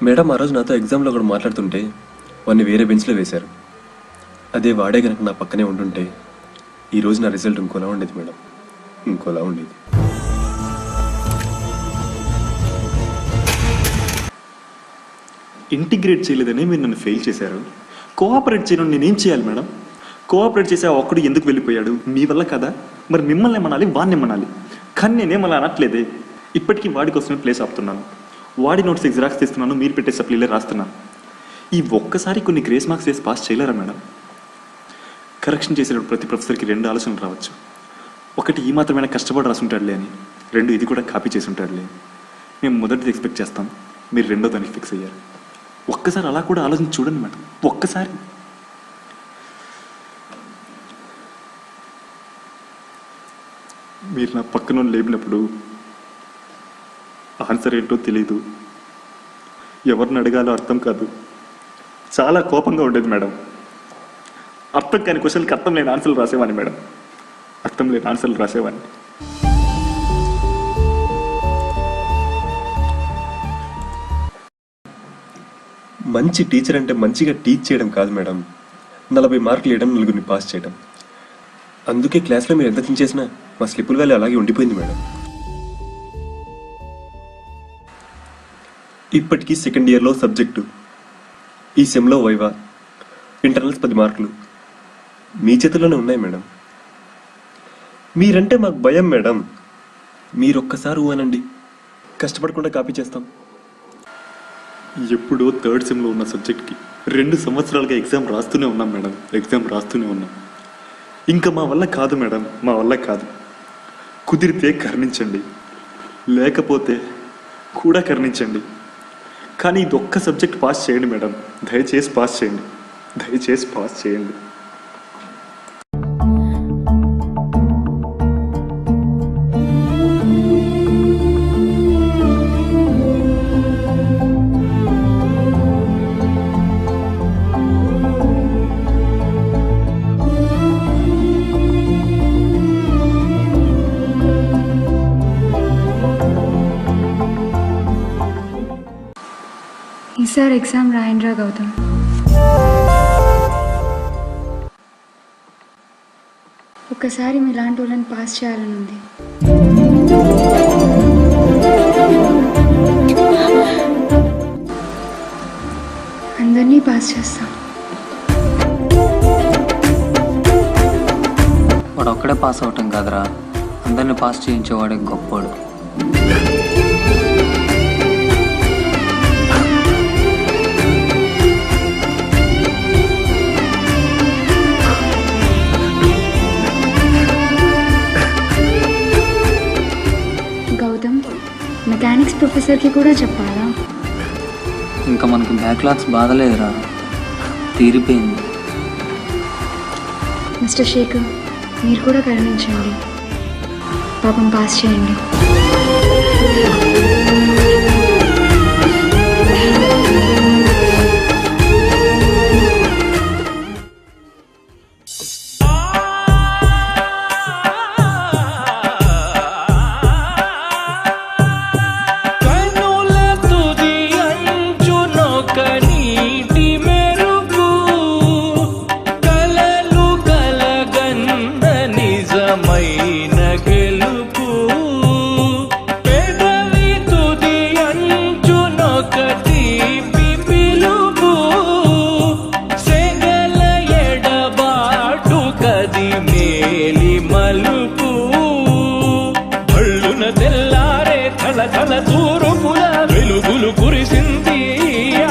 Madam ఆ రోజు నాతో ఎగ్జామ్లో కూడా మాట్లాడుతుంటే వాడిని వేరే బెంచ్లో వేశారు. అదే వాడే కనుక నా పక్కనే ఉంటుంటే ఈరోజు నా రిజల్ట్ ఇంకోలా ఉండేది మేడం, ఇంకోలా ఉండేది. ఇంటిగ్రేట్ చేయలేదని మీరు నన్ను ఫెయిల్ చేశారు. కోఆపరేట్ చేయడం నేనేం చేయాలి మేడం? కోఆపరేట్ చేసే ఒక్కడు ఎందుకు వెళ్ళిపోయాడు? మీ వల్ల కదా. మరి మిమ్మల్ని ఏమనాలి, వాడిని ఏమనాలి? కానీ నేనేం అలా అనట్లేదే. ఇప్పటికీ వాడి కోసం ప్లేస్ ఆపుతున్నాను, వాడి నోట్స్ జిరాక్స్ తీస్తున్నాను, మీరు పెట్టే సప్లీలే రాస్తున్నాను. ఈ ఒక్కసారి కొన్ని గ్రేస్ మార్క్స్ వేసి పాస్ చేయలేరా మేడం? కరెక్షన్ చేసేటప్పుడు ప్రతి ప్రొఫెసర్కి 2 ఆలోచనలు రావచ్చు. ఒకటి, ఈ మాత్రమైనా కష్టపడి రాసుంటాడులే అని. 2, ఇది కూడా కాపీ చేసి ఉంటాడులే. మేము మొదటిది ఎక్స్పెక్ట్ చేస్తాం, మీరు రెండో దానికి ఫిక్స్ అయ్యారు. ఒక్కసారి అలా కూడా ఆలోచన చూడండి మేడం, ఒక్కసారి. మీరు నా పక్కన లేపినప్పుడు ఆన్సర్ ఏంటో తెలీదు, ఎవరిని అడగాలో అర్థం కాదు, చాలా కోపంగా ఉండేది మేడం. అర్థం కాని క్వశ్చన్కి అర్థం లేని ఆన్సర్లు రాసేవాడిని మేడం, అర్థం లేని ఆన్సర్లు రాసేవాడిని. మంచి టీచర్ అంటే మంచిగా టీచ్ చేయడం కాదు మేడం, 40 మార్కులు వేయడం, 4గురిని పాస్ చేయడం. అందుకే క్లాస్లో మీరు ఎంత చించేసినా మా స్లిప్పుల వాల్యూ అలాగే ఉండిపోయింది మేడం. ఇప్పటికీ సెకండ్ ఇయర్లో సబ్జెక్టు, ఈ సెమ్లో వైవా, ఇంటర్నల్స్ 10 మార్కులు మీ చేతుల్లోనే ఉన్నాయి మేడం. మీరంటే మాకు భయం మేడం. మీరొక్కసారి ఊహనండి, కష్టపడకుండా కాపీ చేస్తాం. ఎప్పుడో 3rd సెమ్లో ఉన్న సబ్జెక్ట్కి 2 సంవత్సరాలుగా ఎగ్జామ్ రాస్తూనే ఉన్నాం మేడం, ఎగ్జామ్ రాస్తూనే ఉన్నాం. ఇంకా మా వల్ల కాదు మేడం, మా వల్ల కాదు. కుదిరితే కరుణించండి, లేకపోతే కూడా కరుణించండి. కానీ ఇది ఒక్క సబ్జెక్ట్ పాస్ చేయండి మేడం, దయచేసి పాస్ చేయండి, దయచేసి పాస్ చేయండి. ఈసారి ఎగ్జామ్ రాయండిరా గౌతమ్. ఒక్కసారి మీలాంటి వాళ్ళని పాస్ చేయాలని ఉంది. అందరినీ పాస్ చేస్తాం. వాడు ఒక్కడే పాస్ అవటం కాదురా, అందరిని పాస్ చేయించేవాడే గొప్పోడు. మెకానిక్స్ ప్రొఫెసర్కి కూడా చెప్పాలా? ఇంకా మనకి బ్యాక్లాగ్స్ బాధలేదురా, తీరిపోయింది. మిస్టర్ శేఖర్, మీరు కూడా కరుణించండి, పాపం పాస్ చేయండి. వెలుగులు కురిసింది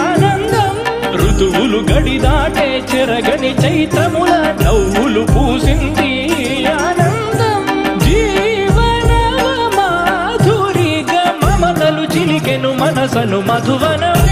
ఆనందం, ఋతువులు గడి దాటే చెరగని చైత్రముల నవ్వులు పూసింది ఆనందం. జీవన మాధురిగా మమతలు చిలికెను మనసను మధువనం.